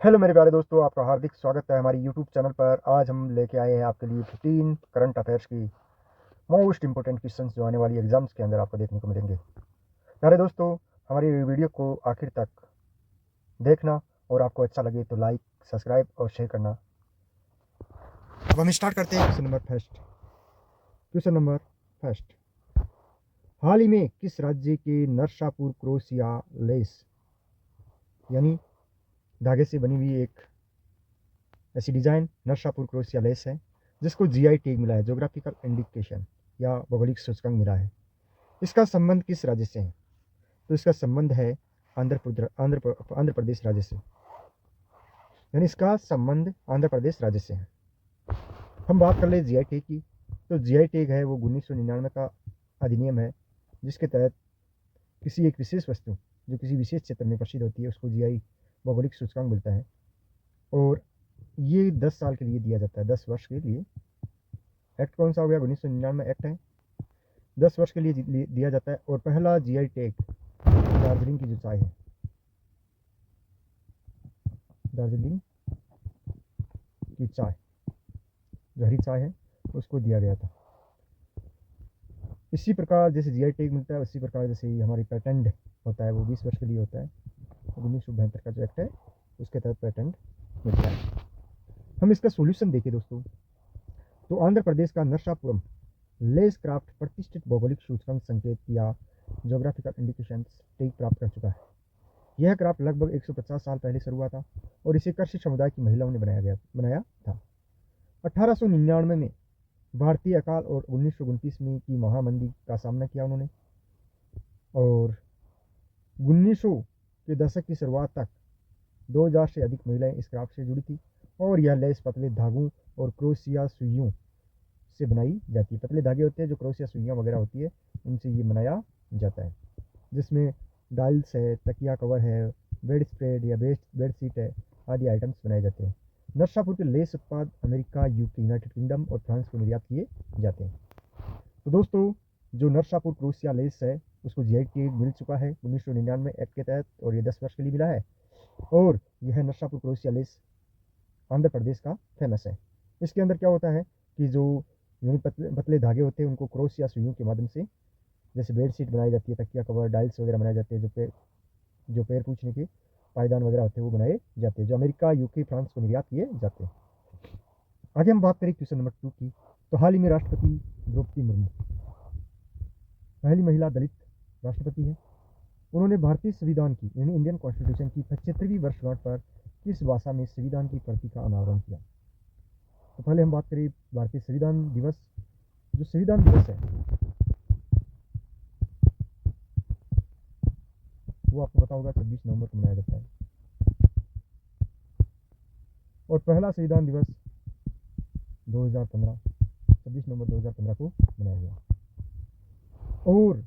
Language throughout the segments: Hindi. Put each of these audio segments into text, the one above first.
हेलो मेरे प्यारे दोस्तों, आपका हार्दिक स्वागत है हमारी यूट्यूब चैनल पर। आज हम लेके आए हैं आपके लिए 15 करंट अफेयर्स की मोस्ट इंपॉर्टेंट क्वेश्चंस जो आने वाली एग्जाम्स के अंदर आपको देखने को मिलेंगे। प्यारे दोस्तों, हमारी वीडियो को आखिर तक देखना और आपको अच्छा लगे तो लाइक, सब्सक्राइब और शेयर करना। अब हम स्टार्ट करते हैं क्वेश्चन नंबर फर्स्ट। हाल ही में किस राज्य के नरसापुर क्रोशिया लेस यानी धागे से बनी हुई एक ऐसी डिजाइन नरसापुर क्रोशिया लेस है जिसको जीआई टैग मिला है, ज्योग्राफिकल इंडिकेशन या भौगोलिक सूचकांक मिला है। इसका संबंध किस राज्य से है? तो इसका संबंध है आंध्र प्रदेश राज्य से, यानी इसका संबंध आंध्र प्रदेश राज्य से है। हम बात कर ले जीआई टैग की, तो जीआई टैग है वो 1999 का अधिनियम है जिसके तहत किसी एक विशेष वस्तु जो किसी विशेष क्षेत्र में प्रसिद्ध होती है उसको जीआई भौगोलिक सूचकांक मिलता है। और ये 10 साल के लिए दिया जाता है, 10 वर्ष के लिए। एक्ट कौन सा हो गया? 1999 एक्ट है, 10 वर्ष के लिए दिया जाता है। और पहला जीआई टैग दार्जिलिंग की जो चाय है, दार्जिलिंग की चाय जो हरी चाय है उसको दिया गया था। इसी प्रकार जैसे जीआई टैग मिलता है उसी प्रकार जैसे हमारी पेटेंट होता है वो 20 वर्ष के लिए होता है। 1972 का जो एक्ट है उसके तहत पेटेंट मिलता है। हम इसका सोल्यूशन देखें दोस्तों, तो आंध्र प्रदेश का नरसापुरम लेस क्राफ्ट प्रतिष्ठित भौगोलिक सूचकांक संकेत या ज्योग्राफिकल इंडिकेशन टैग प्राप्त कर चुका है। यह क्राफ्ट लगभग 150 साल पहले शुरू हुआ था और इसे कृषि समुदाय की महिलाओं ने बनाया था। 1899 में भारतीय अकाल और 1929 में की महामंदी का सामना किया उन्होंने, और 1900 के दशक की शुरुआत तक 2000 से अधिक महिलाएं इस क्राफ्ट से जुड़ी थी। और यह लेस पतले धागों और क्रोशिया सुइयों से बनाई जाती है। पतले धागे होते हैं जो क्रोशिया सुइयां वगैरह होती है उनसे ये बनाया जाता है, जिसमें डाइल्स है, तकिया कवर है, बेड स्प्रेड या बेड शीट है आदि आइटम्स बनाए जाते हैं। नरसापुर के लेस उत्पाद अमेरिका, यूके, यूनाइटेड किंगडम और फ्रांस को निर्यात किए जाते हैं। तो दोस्तों, जो नरसापुर क्रोशिया लेस है उसको जीआई टैग मिल चुका है 1999 एक्ट के तहत, और ये 10 वर्ष के लिए मिला है। और यह नरसापुर क्रोशिया लेस आंध्र प्रदेश का फेमस है। इसके अंदर क्या होता है कि जो यानी पतले पतले धागे होते हैं उनको क्रोशिया सुइयों के माध्यम से जैसे बेड शीट बनाई जाती है, तकिया कवर, डाइल्स वगैरह बनाए जाते हैं, जो पैर पूछने के पायदान वगैरह होते हैं वो बनाए जाते हैं, जो अमेरिका, यूके, फ्रांस को निर्यात किए जाते हैं। आगे हम बात करें क्वेश्चन नंबर 2 की, तो हाल ही में राष्ट्रपति द्रौपदी मुर्मू पहली महिला दलित राष्ट्रपति है। उन्होंने भारतीय संविधान की यानी इंडियन कॉन्स्टिट्यूशन की 75वीं वर्षगांठ पर किस भाषा में संविधान की प्रति का अनावरण किया? तो पहले हम बात करें भारतीय संविधान दिवस। जो संविधान दिवस है वो आपको पता होगा 26 नवंबर को मनाया जाता है, और पहला संविधान दिवस 2015 26 नवंबर 2015 को मनाया गया। और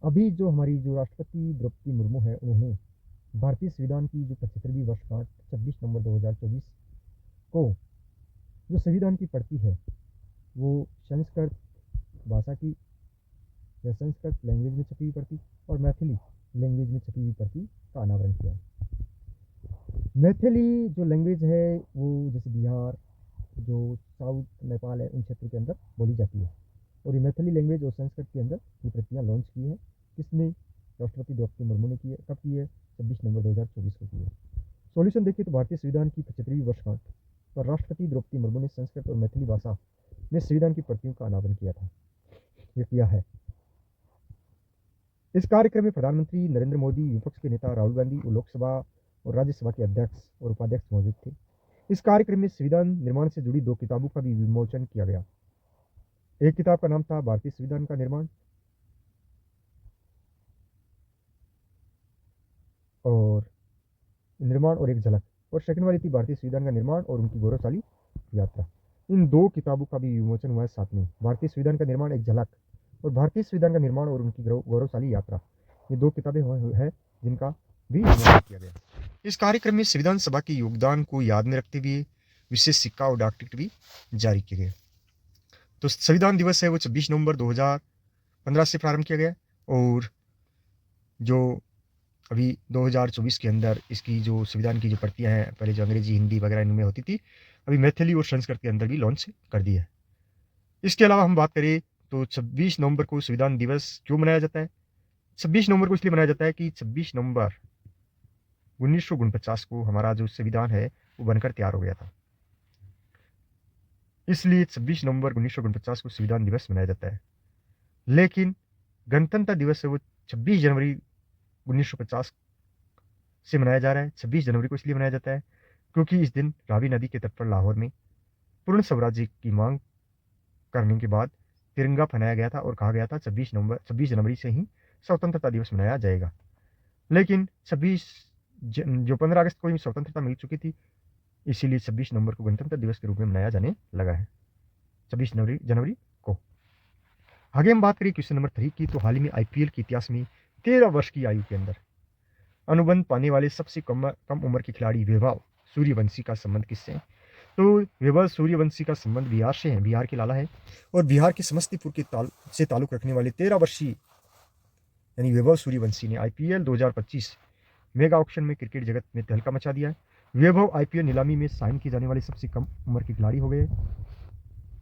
अभी जो हमारी जो राष्ट्रपति द्रौपदी मुर्मू है उन्होंने भारतीय संविधान की जो 75वीं वर्षगांठ 26 नवंबर 2024 को जो संविधान की प्रति है वो संस्कृत भाषा की या संस्कृत लैंग्वेज में छपी हुई प्रति और मैथिली लैंग्वेज में छपी हुई प्रति का अनावरण किया। मैथिली जो लैंग्वेज है वो जैसे बिहार, जो साउथ नेपाल है उन क्षेत्रों के अंदर बोली जाती है, और ये मैथिली लैंग्वेज और संस्कृत के अंदर ये प्रतियाँ लॉन्च की है। किसने? राष्ट्रपति द्रौपदी मुर्मू ने की है। कब की है? 26 नवंबर 2024 को की है। सॉल्यूशन देखिए, तो भारतीय संविधान की 75वीं वर्षगांठ पर राष्ट्रपति द्रौपदी मुर्मू ने संस्कृत और मैथिली भाषा में संविधान की प्रतियों का अनावरण किया था, ये किया है। इस कार्यक्रम में प्रधानमंत्री नरेंद्र मोदी, विपक्ष के नेता राहुल गांधी और लोकसभा और राज्यसभा के अध्यक्ष और उपाध्यक्ष मौजूद थे। इस कार्यक्रम में संविधान निर्माण से जुड़ी 2 किताबों का भी विमोचन किया गया। एक किताब का नाम था भारतीय संविधान का निर्माण और एक झलक, और सेकंड वाली थी भारतीय संविधान का निर्माण और उनकी गौरवशाली यात्रा। इन 2 किताबों का भी विमोचन हुआ है साथ में। भारतीय संविधान का निर्माण एक झलक और भारतीय संविधान का निर्माण और उनकी गौरवशाली यात्रा, ये 2 किताबें हैं जिनका भी विमोचन किया गया। इस कार्यक्रम में संविधान सभा के योगदान को याद में रखते हुए विशेष सिक्का और डाक टिकट भी जारी किए गए। तो संविधान दिवस है वो 26 नवंबर 2015 से प्रारंभ किया गया, और जो अभी 2024 के अंदर इसकी जो संविधान की जो प्रतियाँ हैं, पहले जो अंग्रेजी, हिंदी वगैरह इनमें होती थी, अभी मैथिली और संस्कृत के अंदर भी लॉन्च कर दी है। इसके अलावा हम बात करें तो 26 नवंबर को संविधान दिवस क्यों मनाया जाता है? 26 नवंबर को इसलिए मनाया जाता है कि 26 नवंबर 1949 को हमारा जो संविधान है वो बनकर तैयार हो गया था। इसलिए 26 नवंबर 1949 को संविधान दिवस मनाया जाता है। लेकिन गणतंत्र दिवस है वो 26 जनवरी 1950 से मनाया जा रहा है। 26 जनवरी को इसलिए मनाया जाता है क्योंकि इस दिन रावी नदी के तट पर लाहौर में पूर्ण स्वराज्य की मांग करने के बाद तिरंगा फहराया गया था और कहा गया था 26 जनवरी से ही स्वतंत्रता दिवस मनाया जाएगा। लेकिन 15 अगस्त को ही स्वतंत्रता मिल चुकी थी, इसीलिए 26 नवंबर को गणतंत्र दिवस के रूप में मनाया जाने लगा है, 26 जनवरी को। आगे हम बात करें क्वेश्चन नंबर 3 की, तो हाल ही में IPL के इतिहास में 13 वर्ष की आयु के अंदर अनुबंध पाने वाले सबसे कम उम्र के खिलाड़ी वैभव सूर्यवंशी का संबंध किससे है? तो वैभव सूर्यवंशी का संबंध बिहार से है, बिहार के लाला है और बिहार के समस्तीपुर के से ताल्लुक रखने वाले 13 वर्षीय यानी वैभव सूर्यवंशी ने IPL 2025 मेगा ऑक्शन में क्रिकेट जगत में तहलका मचा दिया है। वैभव IPL नीलामी में साइन की जाने वाली सबसे कम उम्र के खिलाड़ी हो गए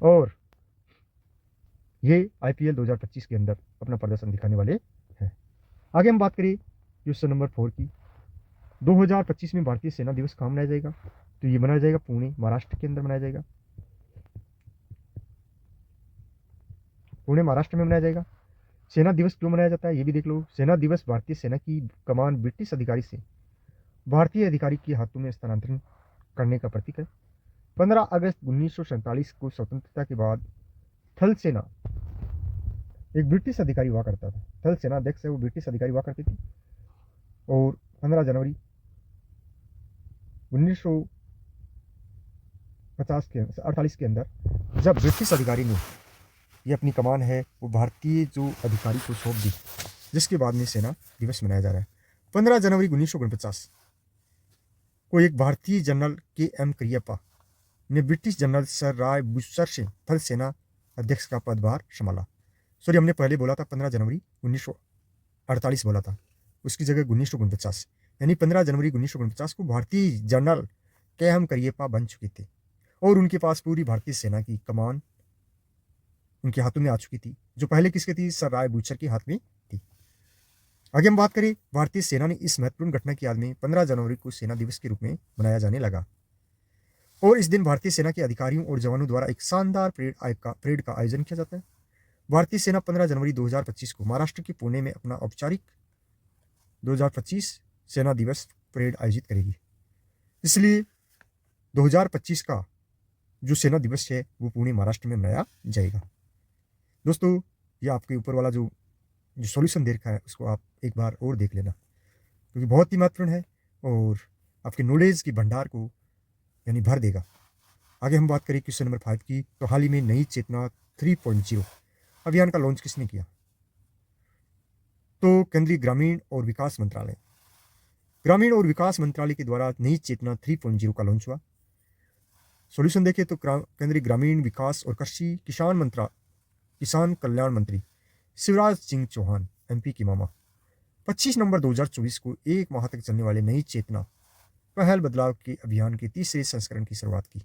और ये IPL 2025 के अंदर अपना प्रदर्शन दिखाने वाले हैं। आगे हम बात करें क्वेश्चन नंबर 4 की, 2025 में भारतीय सेना दिवस कहाँ मनाया जाएगा? तो ये मनाया जाएगा पुणे, महाराष्ट्र के अंदर मनाया जाएगा। पुणे महाराष्ट्र में मनाया जाएगा। सेना दिवस क्यों मनाया जाता है ये भी देख लो। सेना दिवस भारतीय सेना की कमान ब्रिटिश अधिकारी से भारतीय अधिकारी के हाथों में स्थानांतरण करने का प्रतीक है। 15 अगस्त 1947 को स्वतंत्रता के बाद थल सेना एक ब्रिटिश अधिकारी हुआ करता था, थल सेना अध्यक्ष है वो ब्रिटिश अधिकारी हुआ करती थी। और 15 जनवरी 1948 के अंदर जब ब्रिटिश अधिकारी ने ये अपनी कमान है वो भारतीय जो अधिकारी को सौंप दी, जिसके बाद में सेना दिवस मनाया जा रहा है। 15 जनवरी 1949 को एक भारतीय जनरल KM करियप्पा ने ब्रिटिश जनरल सर राय बूचर से थल सेना अध्यक्ष का पदभार संभाला। सॉरी, हमने पहले बोला था 15 जनवरी 1948 बोला था, उसकी जगह 1949 यानी 15 जनवरी 1949 को भारतीय जनरल KM करियप्पा बन चुके थे और उनके पास पूरी भारतीय सेना की कमान उनके हाथों में आ चुकी थी, जो पहले किसके थी? सर राय बूचर के हाथ में थी। आगे हम बात करें, भारतीय सेना ने इस महत्वपूर्ण घटना की याद में 15 जनवरी को सेना दिवस के रूप में मनाया जाने लगा और इस दिन भारतीय सेना के अधिकारियों और जवानों द्वारा एक शानदार परेड का आयोजन किया जाता है। भारतीय सेना 15 जनवरी 2025 को महाराष्ट्र के पुणे में अपना औपचारिक 2025 सेना दिवस परेड आयोजित करेगी। इसलिए 2025 का जो सेना दिवस है वो पुणे महाराष्ट्र में मनाया जाएगा। दोस्तों, ये आपके ऊपर वाला जो सॉल्यूशन दे रखा है उसको आप एक बार और देख लेना, क्योंकि बहुत ही महत्वपूर्ण है और आपके नॉलेज की भंडार को यानी भर देगा। आगे हम बात करें क्वेश्चन नंबर 5 की, तो हाल ही में नई चेतना 3.0 अभियान का लॉन्च किसने किया? तो केंद्रीय ग्रामीण और विकास मंत्रालय के द्वारा नई चेतना 3.0 का लॉन्च हुआ। सॉल्यूशन देखें तो केंद्रीय ग्रामीण विकास और किसान कल्याण मंत्री शिवराज सिंह चौहान MP के मामा 25 नवंबर 2024 को एक माह तक चलने वाले नई चेतना पहल बदलाव के अभियान के तीसरे संस्करण की शुरुआत की।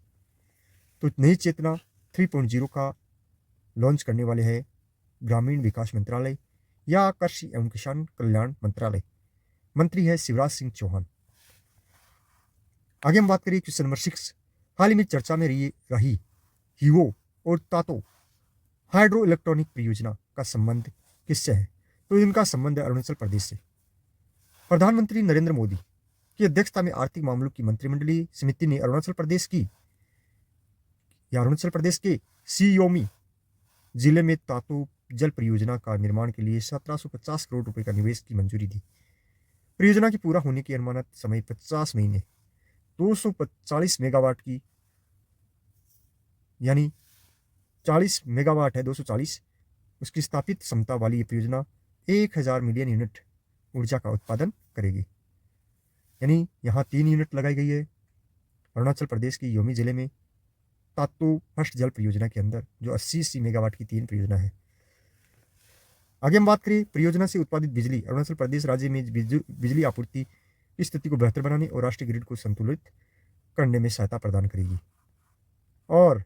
तो नई चेतना 3.0 का लॉन्च करने वाले हैं ग्रामीण विकास मंत्रालय या कृषि एवं किसान कल्याण मंत्रालय, मंत्री है शिवराज सिंह चौहान। आगे हम बात करें क्वेश्चन नंबर 6, हाल ही में चर्चा में रही हीवो और तातो हाइड्रो इलेक्ट्रॉनिक परियोजना का संबंध किससे है? तो इनका संबंध है अरुणाचल प्रदेश से। प्रधानमंत्री नरेंद्र मोदी की अध्यक्षता में आर्थिक मामलों की मंत्रिमंडलीय समिति ने अरुणाचल प्रदेश के सियोमी जिले में तातो जल परियोजना का निर्माण के लिए 1750 करोड़ रुपए का निवेश की मंजूरी दी। परियोजना के पूरा होने की अनुमानित समय 50 महीने 240 मेगावाट की यानी 40 मेगावाट है 240 उसकी स्थापित क्षमता वाली ये परियोजना 1000 मिलियन यूनिट ऊर्जा का उत्पादन करेगी। यानी यहाँ 3 यूनिट लगाई गई है अरुणाचल प्रदेश की योमी जिले में तातो फर्स्ट जल परियोजना के अंदर, जो 80 मेगावाट की 3 परियोजना है। आगे हम बात करें परियोजना से उत्पादित बिजली अरुणाचल प्रदेश राज्य में बिजली आपूर्ति की स्थिति को बेहतर बनाने और राष्ट्रीय ग्रिड को संतुलित करने में सहायता प्रदान करेगी। और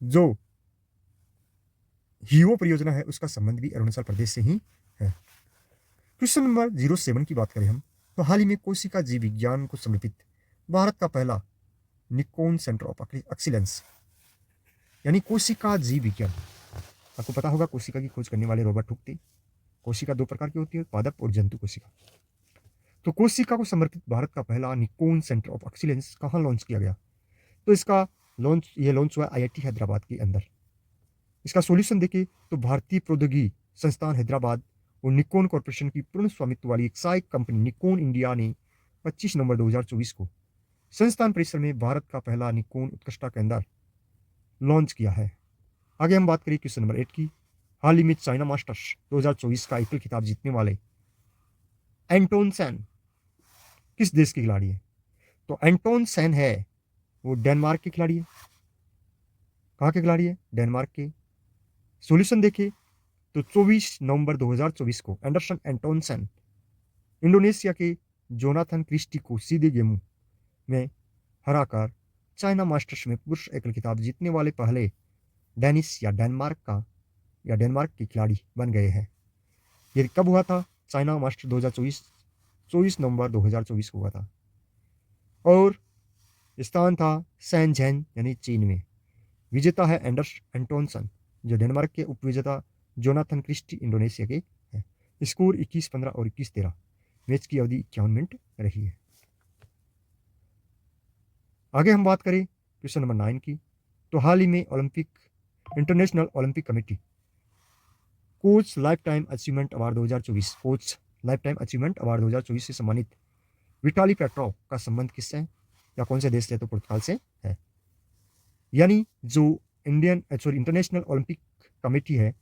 जो हीओ परियोजना है उसका संबंध भी अरुणाचल प्रदेश से ही है। क्वेश्चन नंबर 07 की बात करें हम तो हाल ही में कोशिका जीव विज्ञान को समर्पित भारत का पहला निकोन सेंटर ऑफ एक्सीलेंस यानी कोशिका जीव विज्ञान, आपको पता होगा कोशिका की खोज करने वाले रॉबर्ट हुक थे। कोशिका दो प्रकार की होती है, पादप और जंतु कोशिका। तो कोशिका को समर्पित भारत का पहला निकोन सेंटर ऑफ एक्सीलेंस कहाँ लॉन्च किया गया? तो इसका लॉन्च हुआ IIT हैदराबाद के अंदर। इसका सॉल्यूशन देखें तो भारतीय प्रौद्योगिकी संस्थान हैदराबाद और निकोन कॉर्पोरेशन की पूर्ण स्वामित्व वाली एक सहायक कंपनी निकोन इंडिया ने 25 नवंबर 2024 को संस्थान परिसर में भारत का पहला निकोन उत्कृष्टता केंद्र लॉन्च किया है। आगे हम बात करें क्वेश्चन नंबर 8 की। हाल ही में चाइना मास्टर्स 2024 का एकल खिताब जीतने वाले एंटोन सेन किस देश के खिलाड़ी है? तो एंटोन सेन है वो डेनमार्क के खिलाड़ी है। कहाँ के खिलाड़ी है? डेनमार्क के। सॉल्यूशन देखें तो 24 नवंबर 2024 को एंडरसन एंटोनसन इंडोनेशिया के जोनाथन क्रिस्टी को सीधे गेमों में हराकर चाइना मास्टर्स में पुरुष एकल खिताब जीतने वाले पहले डेनिश या डेनमार्क के खिलाड़ी बन गए हैं। ये कब हुआ था? चाइना मास्टर 2024 24 नवंबर 2024 को हुआ था और स्थान था शैनझेन यानी चीन में। विजेता है एंटोनसन जो डेनमार्क के, उपविजेता जोनाथन क्रिस्टी इंडोनेशिया के हैं। स्कोर 21-15 और 21-13। मैच की अवधि 51 मिनट रही है। आगे हम बात करें क्वेश्चन नंबर 9 की तो हाल ही में international Olympic committee coach life time achievement award 2024 coach life time achievement award 2024 से सम्मानित विटाली पेट्रोव का संबंध किससे है या कौन से देश से? तो पुर्तगाल से है। यानी जो इंटरनेशनल ओलंपिक कमेटी है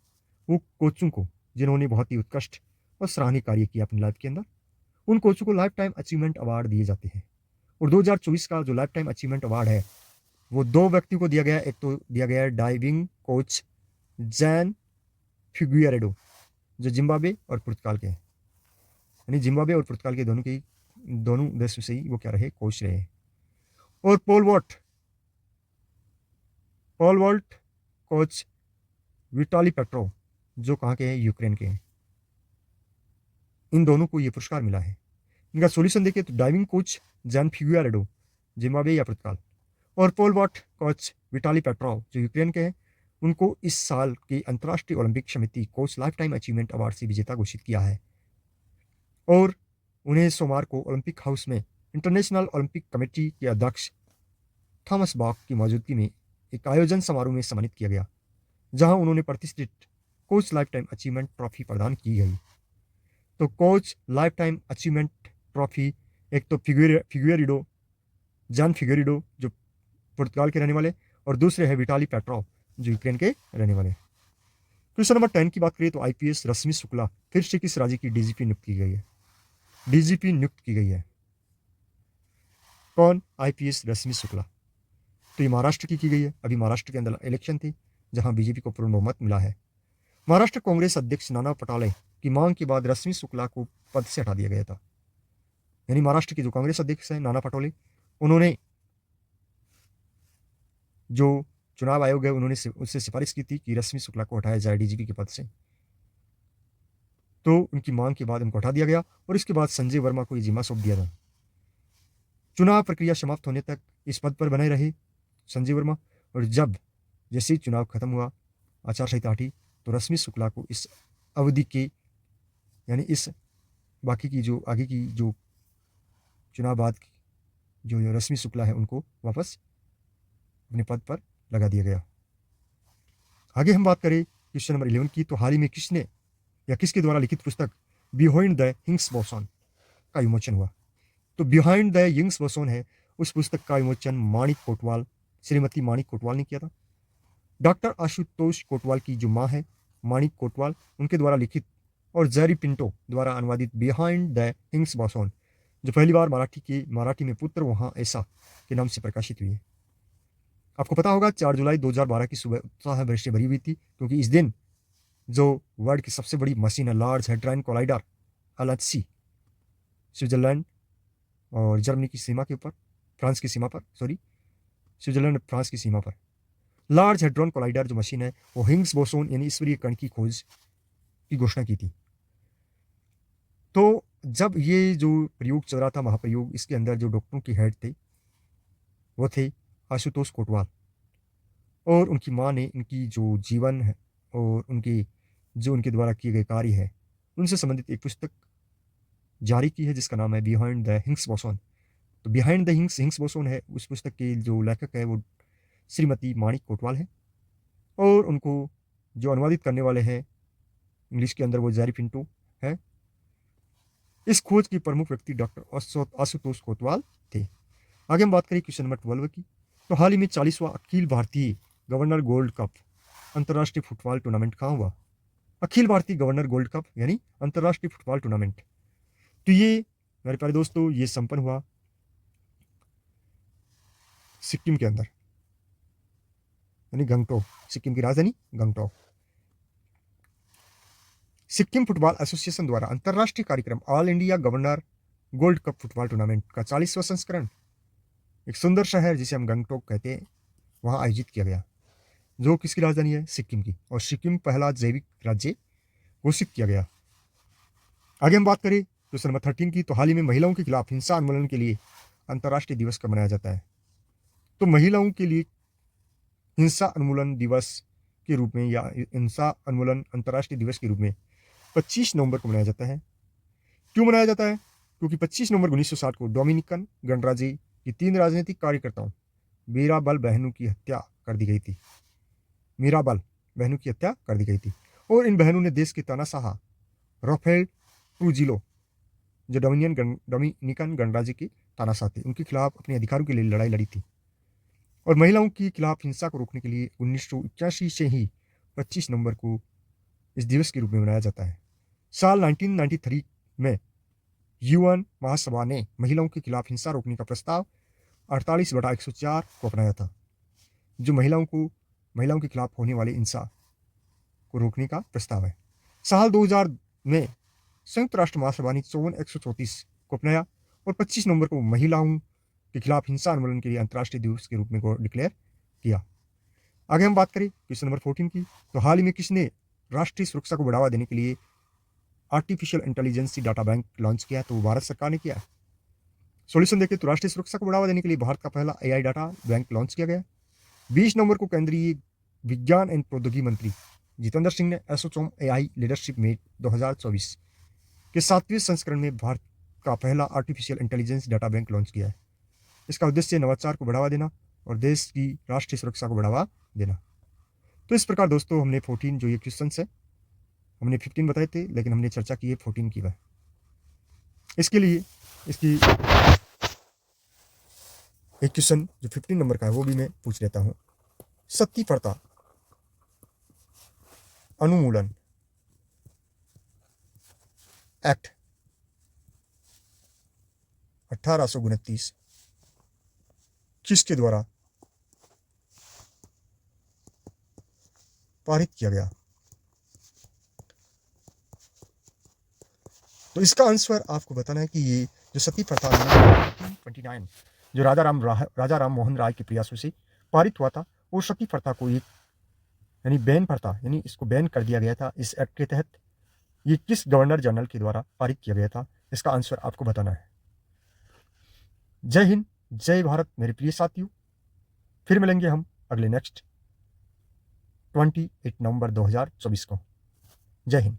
वो कोचों को जिन्होंने बहुत ही उत्कृष्ट और सराहनीय कार्य किया अपनी लाइफ के अंदर, उन कोचों को लाइफ टाइम अचीवमेंट अवार्ड दिए जाते हैं। और 2024 का जो लाइफ टाइम अचीवमेंट अवार्ड है वो दो व्यक्तियों को दिया गया है। एक तो दिया गया है डाइविंग कोच जैन फिगुएरेडो जो जिम्बाब्वे और पुर्तगाल के हैं, यानी जिम्बाब्वे और पुर्तगाल के दोनों देशों से ही वो क्या रहे? कोच रहे। और पोल वॉल्ट कोच विटाली पेट्रोव जो कहाँ के हैं? यूक्रेन के हैं। इन दोनों को ये पुरस्कार मिला है। इनका सॉल्यूशन देखिए तो diving coach Jain Figueiredo Zimbabwe या पुर्तगाल और पोल वॉल्ट कोच विटाली पेट्रोव जो यूक्रेन के हैं, उनको इस साल की अंतर्राष्ट्रीय ओलंपिक समिति coach life time achievement award से विजेता घोषित किया है। और उन्हें सोमवार को ओलंपिक हाउस में इंटरनेशनल ओलंपिक कमेटी के अध्यक्ष थॉमस बॉक की मौजूदगी में एक आयोजन समारोह में सम्मानित किया गया, जहां उन्होंने प्रतिष्ठित coach life time achievement trophy प्रदान की गई। तो coach life time achievement trophy एक तो जॉन फिगुएरेडो जो पुर्तगाल के रहने वाले और दूसरे है विटाली पेट्रोव जो यूक्रेन के रहने वाले। क्वेश्चन नंबर 10 की बात करें तो IPS रश्मि शुक्ला फिर से किस राज्य की DGP नियुक्त की गई है? DGP नियुक्त की गई है कौन? IPS रश्मि शुक्ला। तो ये महाराष्ट्र की गई है। अभी महाराष्ट्र के अंदर इलेक्शन थी जहां बीजेपी को पूर्ण बहुमत मिला है। महाराष्ट्र कांग्रेस अध्यक्ष नाना पटोले की मांग के बाद रश्मि शुक्ला को पद से हटा दिया गया था। यानी महाराष्ट्र के जो कांग्रेस अध्यक्ष हैं नाना पटोले, उन्होंने जो चुनाव आयोग है उन्होंने उससे सिफारिश की थी कि रश्मि शुक्ला को हटाया जाए DGP के पद से। तो उनकी मांग के बाद उनको हटा दिया गया और इसके बाद संजय वर्मा को ये जिम्मा सौंप दिया था। चुनाव प्रक्रिया समाप्त होने तक इस पद पर बने रहे संजय वर्मा, और जब जैसे ही चुनाव खत्म हुआ, आचार संहिता हटी, तो रश्मि शुक्ला को इस अवधि के यानी इस बाकी की जो आगे की जो चुनाव बाद जो रश्मि शुक्ला है उनको वापस अपने पद पर लगा दिया गया। आगे हम बात करें क्वेश्चन नंबर 11 की तो हाल ही में किसने या किसके द्वारा लिखित पुस्तक बिहाइंड द हिग्स बोसॉन का विमोचन हुआ? तो बिहाइंड द हिग्स बोसॉन है, उस पुस्तक का विमोचन श्रीमती माणिक कोटवाल ने किया था। डॉक्टर आशुतोष कोटवाल की जो माँ है माणिक कोटवाल, उनके द्वारा लिखित और जेरी पिंटो द्वारा अनुवादित बिहाइंड द हिग्स बोसॉन जो पहली बार मराठी में पुत्र वहाँ ऐसा के नाम से प्रकाशित हुई है। आपको पता होगा 4 जुलाई 2012 की सुबह उत्साह से भरी हुई थी, क्योंकि इस दिन जो वर्ल्ड की सबसे बड़ी मशीन है, large hadron collider LHC, Switzerland और जर्मनी की सीमा के ऊपर, फ्रांस की सीमा पर, सॉरी, स्विट्जरलैंड फ्रांस की सीमा पर लार्ज हेड्रॉन कोलाइडर जो मशीन है वो हिग्स बोसोन यानी ईश्वरीय कण की खोज की घोषणा की थी। तो जब ये जो प्रयोग चल रहा था महाप्रयोग, इसके अंदर जो डॉक्टरों की हेड थे वो थे आशुतोष कोटवाल, और उनकी माँ ने इनकी जो जीवन है और उनके जो उनके द्वारा किए गए कार्य है उनसे संबंधित एक पुस्तक जारी की है जिसका नाम है बिहाइंड द हिग्स बोसोन। तो बिहाइंड द हिग्स बोसोन है, उस पुस्तक के जो लेखक है वो श्रीमती माणिक कोटवाल है, और उनको जो अनुवादित करने वाले हैं इंग्लिश के अंदर वो जेरी पिंटो है। इस खोज की प्रमुख व्यक्ति डॉक्टर आशुतोष कोतवाल थे। आगे हम बात करें क्वेश्चन नंबर 12 की। तो हाल ही में 40वां Akhil Bharatiya governor gold cup अंतर्राष्ट्रीय फुटबॉल टूर्नामेंट कहाँ हुआ? Akhil Bharatiya governor gold cup यानी अंतर्राष्ट्रीय फुटबॉल टूर्नामेंट, तो ये मेरे प्यारे दोस्तों ये संपन्न हुआ सिक्किम के अंदर, यानी गंगटोक, सिक्किम की राजधानी गंगटोक। सिक्किम फुटबॉल एसोसिएशन द्वारा अंतर्राष्ट्रीय कार्यक्रम all India governor gold cup football tournament का 40वां संस्करण एक सुंदर शहर जिसे हम गंगटोक कहते हैं वहां आयोजित किया गया, जो किसकी राजधानी है? सिक्किम की, और सिक्किम पहला जैविक राज्य घोषित किया गया। आगे हम बात करें क्वेश्चन नंबर 13 की। तो हाल ही में महिलाओं के खिलाफ हिंसा उन्मूलन के लिए अंतर्राष्ट्रीय दिवस कब मनाया जाता है? तो महिलाओं के लिए हिंसा उन्मूलन दिवस के रूप में या हिंसा उन्मूलन अंतर्राष्ट्रीय दिवस के रूप में 25 नवंबर को मनाया जाता है। क्यों मनाया जाता है? क्योंकि 25 नवंबर 1960 को डोमिनिकन गणराज्य की 3 राजनीतिक कार्यकर्ताओं मीराबल बहनों की हत्या कर दी गई थी। मीराबल बहनों की हत्या कर दी गई थी, और इन बहनों ने देश के तानाशाह राफेल ट्रूजिलो, जो डोमिनिकन गणराज्य के तानाशाह थे, उनके खिलाफ अपने अधिकारों के लिए लड़ाई लड़ी थी। और महिलाओं के खिलाफ हिंसा को रोकने के लिए 1981 से ही 25 नवंबर को इस दिवस के रूप में मनाया जाता है। साल 1993 में यूएन महासभा ने महिलाओं के खिलाफ हिंसा रोकने का प्रस्ताव 48/104 को अपनाया था, जो महिलाओं के खिलाफ होने वाली हिंसा को रोकने का प्रस्ताव है। साल 2000 में संयुक्त राष्ट्र महासभा ने 54/134 को अपनाया और 25 नवंबर को महिलाओं के खिलाफ हिंसा उन्मूलन के लिए अंतर्राष्ट्रीय दिवस के रूप में डिक्लेयर किया। आगे हम बात करें क्वेश्चन नंबर 14 की। तो हाल ही में किसने राष्ट्रीय सुरक्षा को बढ़ावा देने के लिए artificial intelligence data bank launch किया? तो भारत सरकार ने किया। सॉल्यूशन देखें तो राष्ट्रीय सुरक्षा को बढ़ावा देने के लिए भारत का पहला AI डाटा बैंक लॉन्च किया गया। 20 नवंबर को केंद्रीय विज्ञान एवं प्रौद्योगिकी मंत्री जितेंद्र सिंह ने एसोचैम AI लीडरशिप मीट 2024 के 7वें संस्करण में भारत का पहला artificial intelligence data bank launch किया है। इसका उद्देश्य नवाचार को बढ़ावा देना और देश की राष्ट्रीय सुरक्षा को बढ़ावा देना। तो इस प्रकार दोस्तों हमने 14 जो ये क्वेश्चन है, हमने 15 बताए थे लेकिन हमने चर्चा की है 14 की। वह इसके लिए इसकी एक क्वेश्चन जो 15 नंबर का है वो भी मैं पूछ लेता हूं। सती प्रथा अनुमूलन एक्ट 1829 किसके द्वारा पारित किया गया? तो इसका आंसर आपको बताना है कि ये जो सती प्रथा 1929 जो राजा राम मोहन राय के प्रयासों से पारित हुआ था, वो सती प्रथा को एक यानी बैन प्रथा यानी इसको बैन कर दिया गया था। इस एक्ट के तहत ये किस गवर्नर जनरल के द्वारा पारित किया गया था? इसका आंसर आपको बताना है। जय हिंद, जय भारत मेरे प्रिय साथियों। फिर मिलेंगे हम अगले नेक्स्ट 28 नवंबर 2024 को। जय हिंद।